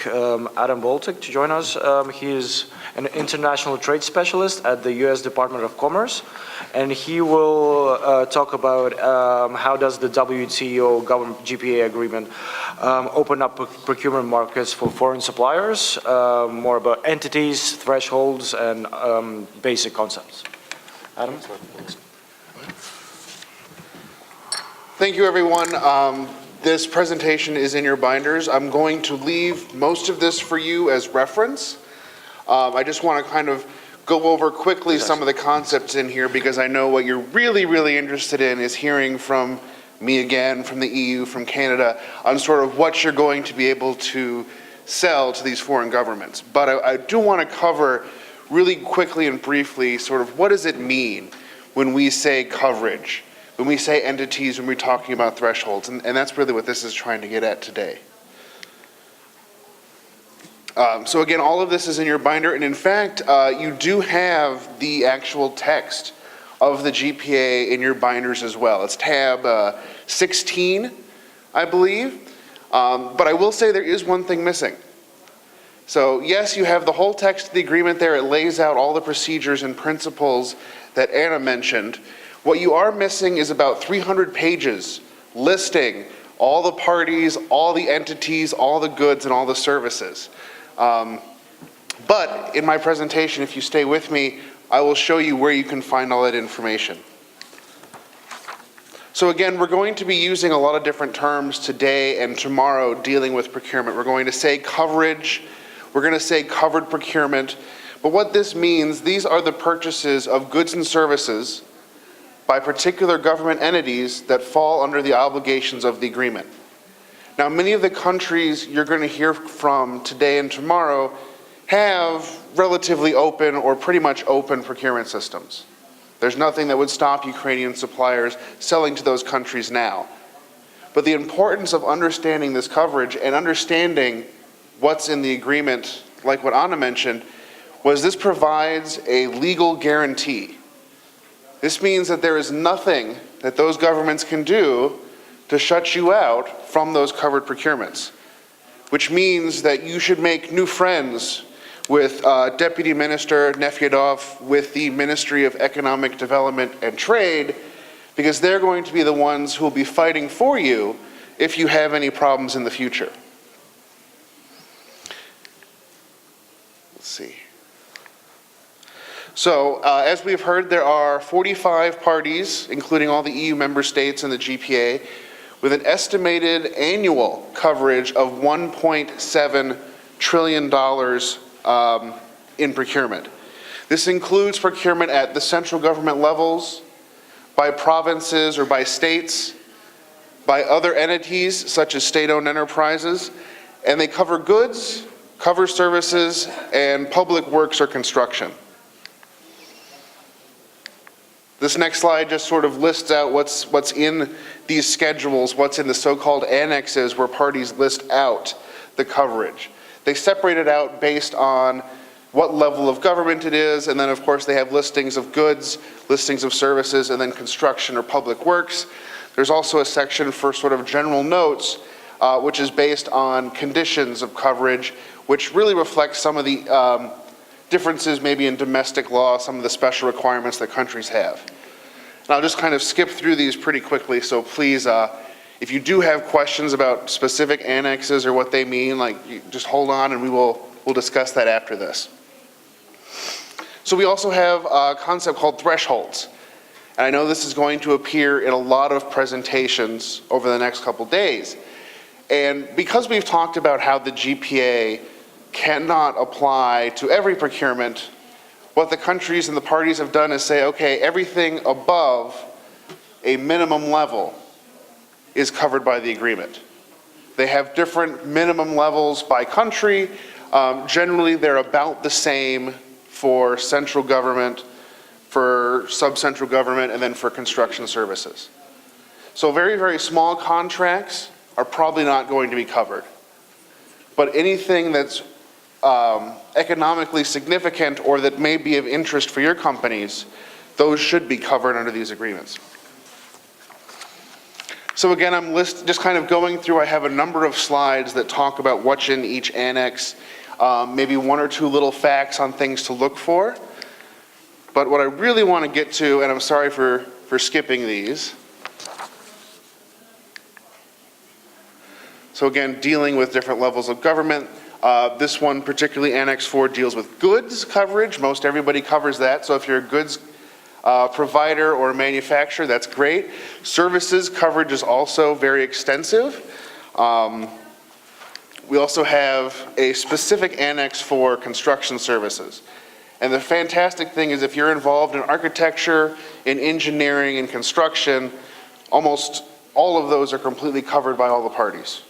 Adam Boltic to join us. He is an international trade specialist at the U.S. Department of Commerce, and he will talk about how does the WTO government GPA agreement open up procurement markets for foreign suppliers, more about entities, thresholds, and basic concepts. Adam? Thank you, everyone. This presentation is in your binders. I'm going to leave most of this for you as reference. I just want to kind of go over quickly some of the concepts in here because I know what you're really, really interested in is hearing from me again, from the EU, from Canada, on sort of what you're going to be able to sell to these foreign governments. But I do want to cover really quickly and briefly sort of what does it mean when we say coverage, when we say entities, when we're talking about thresholds, and that's really what this is trying to get at today. So again, all of this is in your binder, and in fact, you do have the actual text of the GPA in your binders as well. It's tab 16, I believe, but I will say there is one thing missing. So yes, you have the whole text of the agreement there. It lays out all the procedures and principles that Anna mentioned. What you are missing is about 300 pages listing all the parties, all the entities, all the goods, and all the services. But in my presentation, if you stay with me, I will show you where you can find all that information. So again, we're going to be using a lot of different terms today and tomorrow dealing with procurement. We're going to say coverage, we're going to say covered procurement, but what this means, these are the purchases of goods and services by particular government entities that fall under the obligations of the agreement. Now, many of the countries you're going to hear from today and tomorrow have relatively open or pretty much open procurement systems. There's nothing that would stop Ukrainian suppliers selling to those countries now. But the importance of understanding this coverage and understanding what's in the agreement, like what Anna mentioned, was this provides a legal guarantee. This means that there is nothing that those governments can do to shut you out from those covered procurements, which means that you should make new friends with Deputy Minister Nefyadov, with the Ministry of Economic Development and Trade, because they're going to be the ones who will be fighting for you if you have any problems in the future. Let's see. So, as we've heard, there are 45 parties, including all the EU member states and the GPA, with an estimated annual coverage of $1.7 trillion in procurement. This includes procurement at the central government levels, by provinces or by states, by other entities such as state-owned enterprises, and they cover goods, cover services, and public works or construction. This next slide just sort of lists out what's in these schedules, what's in the so-called annexes where parties list out the coverage. They separate it out based on what level of government it is, and then of course they have listings of goods, listings of services, and then construction or public works. There's also a section for sort of general notes, which is based on conditions of coverage, which really reflects some of the differences maybe in domestic law, some of the special requirements that countries have. And I'll just kind of skip through these pretty quickly, so please, if you do have questions about specific annexes or what they mean, just hold on and we'll discuss that after this. So we also have a concept called thresholds. And I know this is going to appear in a lot of presentations over the next couple days. And because we've talked about how the GPA cannot apply to every procurement, what the countries and the parties have done is say, okay, everything above a minimum level is covered by the agreement. They have different minimum levels by country. Generally, they're about the same for central government, for sub-central government, and then for construction services. So very, very small contracts are probably not going to be covered. But anything that's economically significant or that may be of interest for your companies, those should be covered under these agreements. So again, I'm just kind of going through, I have a number of slides that talk about what's in each annex, maybe one or two little facts on things to look for. But what I really want to get to, and I'm sorry for skipping these. So again, dealing with different levels of government. This one, particularly Annex 4, deals with goods coverage. Most everybody covers that. So if you're a goods provider or manufacturer, that's great. Services coverage is also very extensive. We also have a specific annex for construction services. And the fantastic thing is if you're involved in architecture, in engineering, and construction, almost all of those are completely covered by all the parties.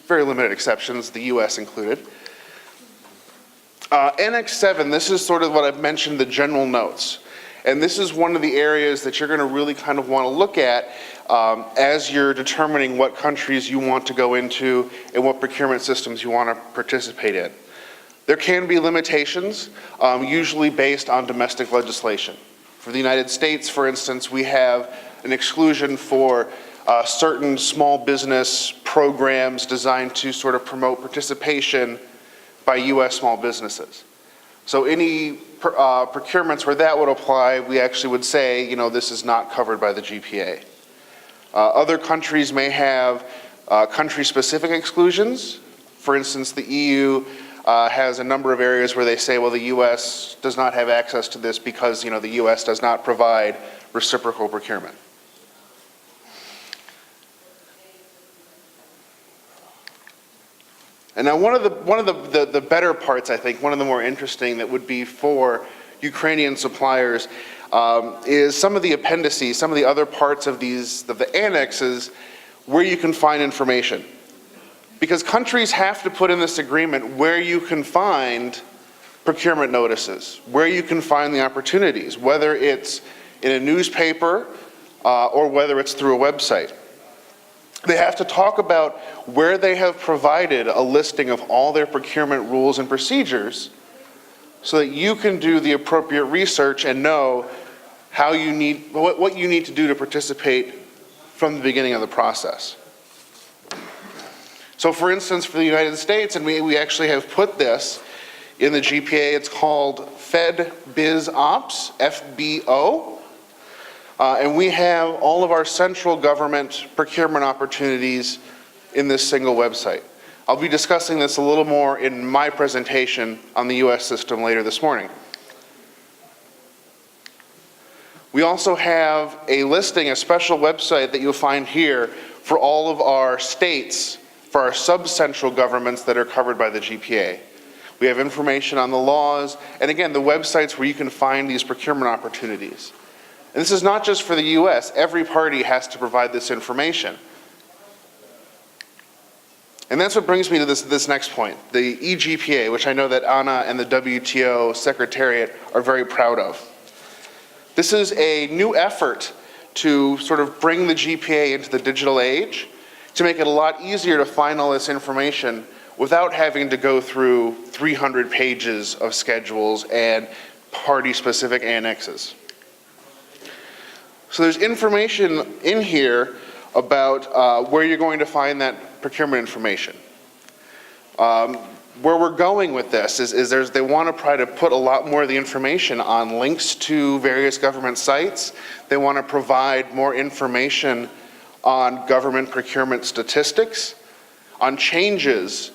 Very limited exceptions, the US included. Annex 7, this is sort of what I've mentioned, the general notes. And this is one of the areas that you're going to really kind of want to look at as you're determining what countries you want to go into and what procurement systems you want to participate in. There can be limitations, usually based on domestic legislation. For the United States, for instance, we have an exclusion for certain small business programs designed to sort of promote participation by US small businesses. So any procurements where that would apply, we actually would say, you know, this is not covered by the GPA. Other countries may have country-specific exclusions. For instance, the EU has a number of areas where they say, well, the US does not have access to this because, you know, the US does not provide reciprocal procurement. And now one of the better parts, I think, one of the more interesting that would be for Ukrainian suppliers is some of the appendices, some of the other parts of the annexes where you can find information. Because countries have to put in this agreement where you can find procurement notices, where you can find the opportunities, whether it's in a newspaper or whether it's through a website. They have to talk about where they have provided a listing of all their procurement rules and procedures so that you can do the appropriate research and know how you need, what you need to do to participate from the beginning of the process. So for instance, for the United States, and we actually have put this in the GPA, it's called Fed Biz Ops, FBO. And we have all of our central government procurement opportunities in this single website. I'll be discussing this a little more in my presentation on the US system later this morning. We also have a listing, a special website that you'll find here for all of our states, for our sub-central governments that are covered by the GPA. We have information on the laws, and again, the websites where you can find these procurement opportunities. And this is not just for the US, every party has to provide this information. And that's what brings me to this next point, the eGPA, which I know that Anna and the WTO Secretariat are very proud of. This is a new effort to sort of bring the GPA into the digital age, to make it a lot easier to find all this information without having to go through 300 pages of schedules and party-specific annexes. So there's information in here about where you're going to find that procurement information. Where we're going with this is they want to try to put a lot more of the information on links to various government sites. They want to provide more information on government procurement statistics, on changes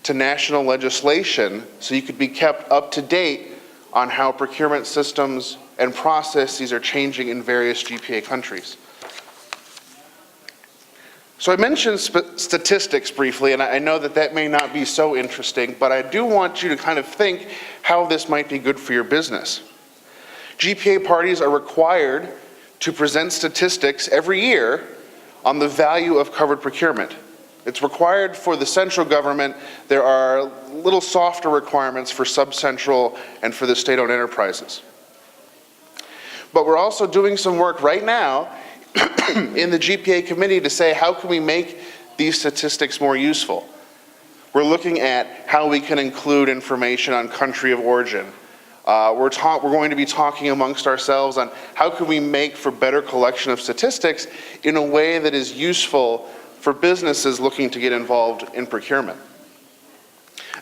to national legislation, so you could be kept up to date on how procurement systems and processes are changing in various GPA countries. So I mentioned statistics briefly, and I know that that may not be so interesting, but I do want you to kind of think how this might be good for your business. GPA parties are required to present statistics every year on the value of covered procurement. It's required for the central government. There are little softer requirements for sub-central and for the state-owned enterprises. But we're also doing some work right now in the GPA committee to say, how can we make these statistics more useful? We're looking at how we can include information on country of origin, We're going to be talking amongst ourselves on how can we make for better collection of statistics in a way that is useful for businesses looking to get involved in procurement.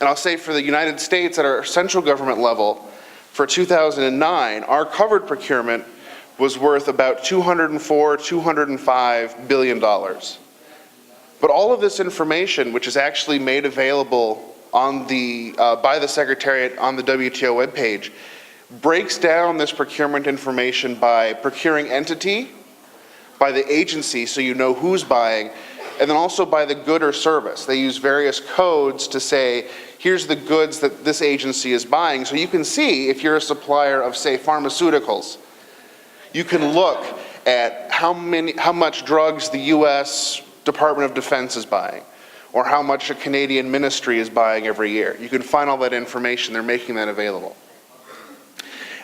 And I'll say for the United States at our central government level, for 2009, our covered procurement was worth about $205 billion. But all of this information, which is actually made available on by the Secretariat on the WTO webpage, breaks down this procurement information by procuring entity, by the agency, so you know who's buying, and then also by the good or service. They use various codes to say, here's the goods that this agency is buying. So you can see if you're a supplier of, say, pharmaceuticals, you can look at how much drugs the US Department of Defense is buying, or how much a Canadian ministry is buying every year. You can find all that information. They're making that available.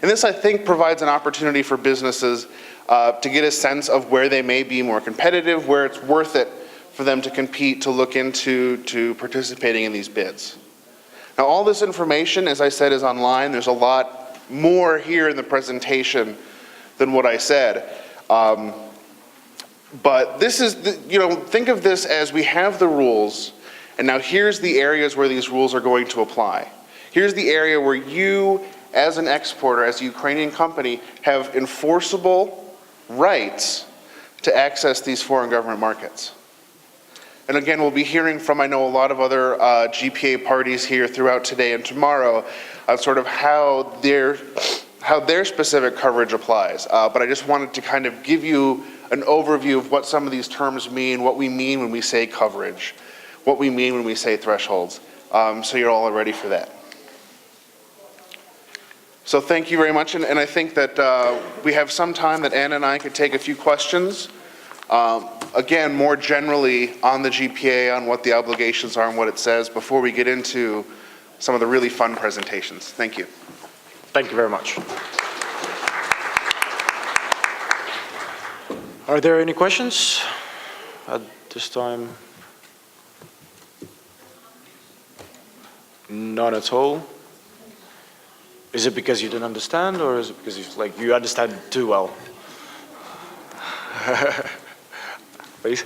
And this, I think, provides an opportunity for businesses to get a sense of where they may be more competitive, where it's worth it for them to compete, to look into participating in these bids. Now, all this information, as I said, is online. There's a lot more here in the presentation than what I said. But this is, think of this as we have the rules, and now here's the areas where these rules are going to apply. Here's the area where you, as an exporter, as a Ukrainian company, have enforceable rights to access these foreign government markets. And again, we'll be hearing from, I know, a lot of other GPA parties here throughout today and tomorrow on sort of how their specific coverage applies. But I just wanted to kind of give you an overview of what some of these terms mean, what we mean when we say coverage, what we mean when we say thresholds, so you're all ready for that. So thank you very much, and I think that we have some time that Anna and I could take a few questions. Again, more generally on the GPA, on what the obligations are and what it says, before we get into some of the really fun presentations. Thank you. Thank you very much. Are there any questions at this time? None at all. Is it because you didn't understand, or is it because you understand too well? Please.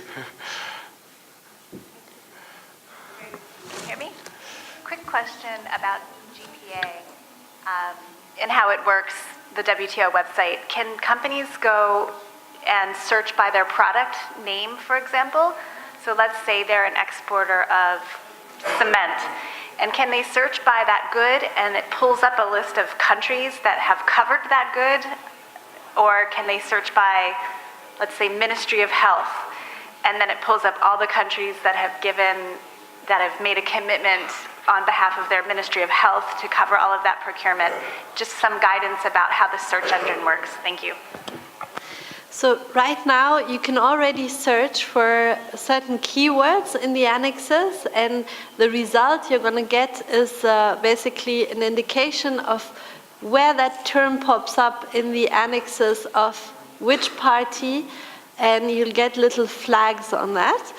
Hear me? Quick question about GPA and how it works, the WTO website. Can companies go and search by their product name, for example? So let's say they're an exporter of cement. And can they search by that good and it pulls up a list of countries that have covered that good? Or can they search by, let's say, Ministry of Health, and then it pulls up all the countries that have made a commitment on behalf of their Ministry of Health to cover all of that procurement? Just some guidance about how the search engine works. Thank you. So right now you can already search for certain keywords in the annexes, and the result you're going to get is basically an indication of where that term pops up in the annexes of which party, and you'll get little flags on that.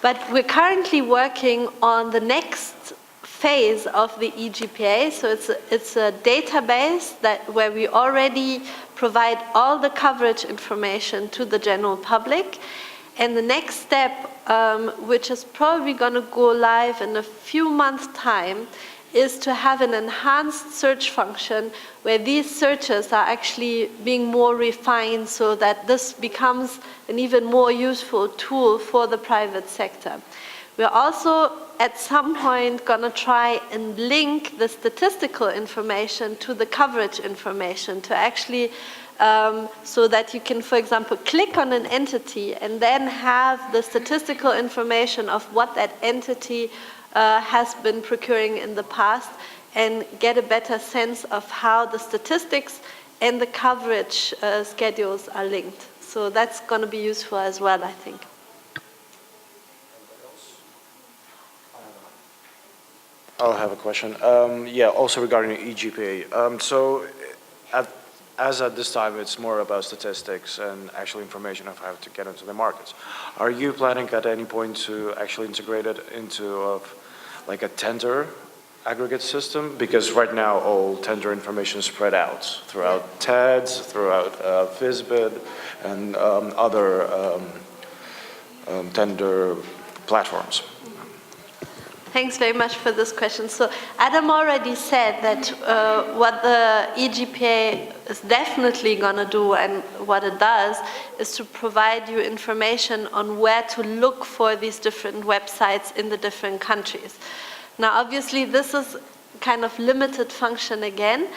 But we're currently working on the next phase of the eGPA, so it's a database where we already provide all the coverage information to the general public. And the next step, which is probably going to go live in a few months' time, is to have an enhanced search function where these searches are actually being more refined so that this becomes an even more useful tool for the private sector. We're also at some point going to try and link the statistical information to the coverage information to actually so that you can, for example, click on an entity and then have the statistical information of what that entity has been procuring in the past, and get a better sense of how the statistics and the coverage schedules are linked. So that's going to be useful as well, I think. I'll have a question. Yeah, also regarding eGPA. So as at this time, it's more about statistics and actual information of how to get into the markets. Are you planning at any point to actually integrate it into like a tender aggregate system, because right now all tender information is spread out throughout TEDs, throughout FISBID, and other tender platforms. Thanks very much for this question. So Adam already said that what the eGPA is definitely going to do, and what it does, is to provide you information on where to look for these different websites in the different countries. Now, obviously, this is kind of limited function again,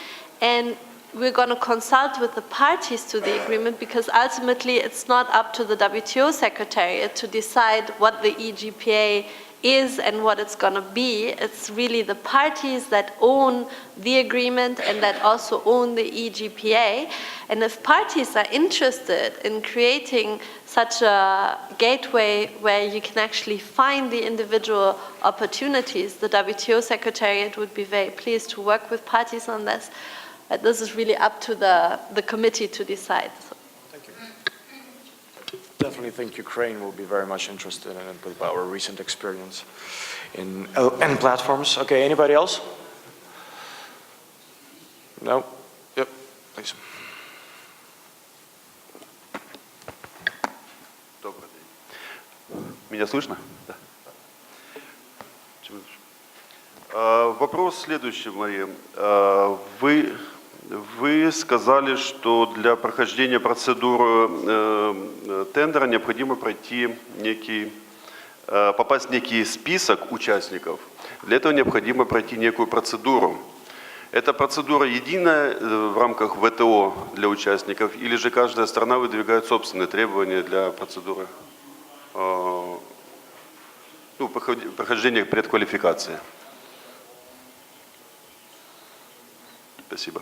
and we're going to consult with the parties to the agreement, because ultimately it's not up to the WTO Secretariat to decide what the eGPA is and what it's going to be. It's really the parties that own the agreement and that also own the eGPA. And if parties are interested in creating such a gateway where you can actually find the individual opportunities, the WTO Secretariat would be very pleased to work with parties on this. But this is really up to the committee to decide. Definitely think Ukraine will be very much interested in it with our recent experience in N platforms. Okay, anybody else? No? Yep, please. Добрый день. Меня слышно? Да. Вопрос следующий, Мария. Вы сказали, что для прохождения процедуры тендера необходимо пройти попасть в некий список участников. Для этого необходимо пройти некую процедуру. Эта процедура единая в рамках ВТО для участников, или же каждая страна выдвигает собственные требования для процедуры прохождения предквалификации? Спасибо.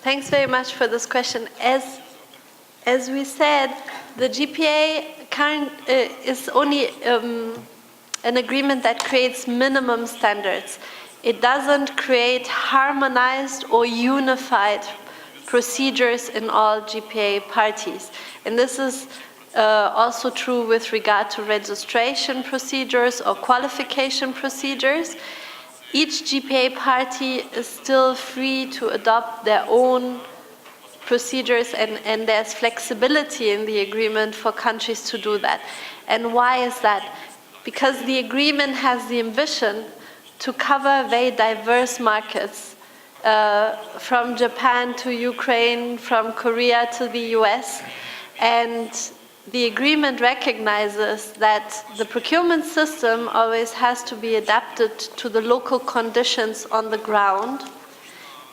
Thanks very much for this question. As we said, the GPA is only an agreement that creates minimum standards. It doesn't create harmonized or unified procedures in all GPA parties. And this is also true with regard to registration procedures or qualification procedures. Each GPA party is still free to adopt their own procedures, and there's flexibility in the agreement for countries to do that. And why is that? Because the agreement has the ambition to cover very diverse markets, from Japan to Ukraine, from Korea to the US, and the agreement recognizes that the procurement system always has to be adapted to the local conditions on the ground,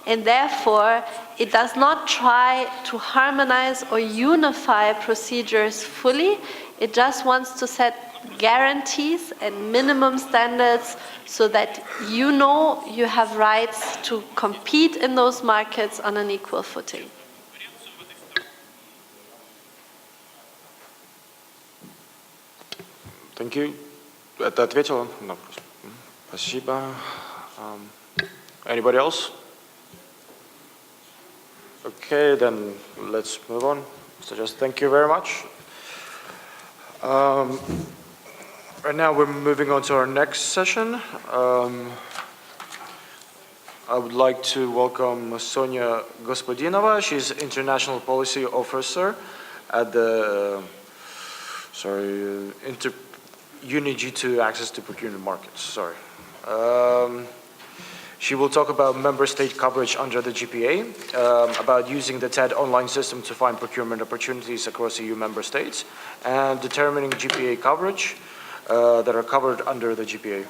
and therefore it does not try to harmonize or unify procedures fully. It just wants to set guarantees and minimum standards so that you know you have rights to compete in those markets on an equal footing. Thank you. Это ответила на вопрос. Спасибо. Anybody else? Okay, then let's move on. So just thank you very much. Right now we're moving on to our next session. I would like to welcome Sonia Gospodinova. She's International Policy Officer at the UNIG2 Access to Procurement Markets. Sorry. She will talk about member state coverage under the GPA, about using the TED online system to find procurement opportunities across EU member states, and determining GPA coverage that are covered under the GPA.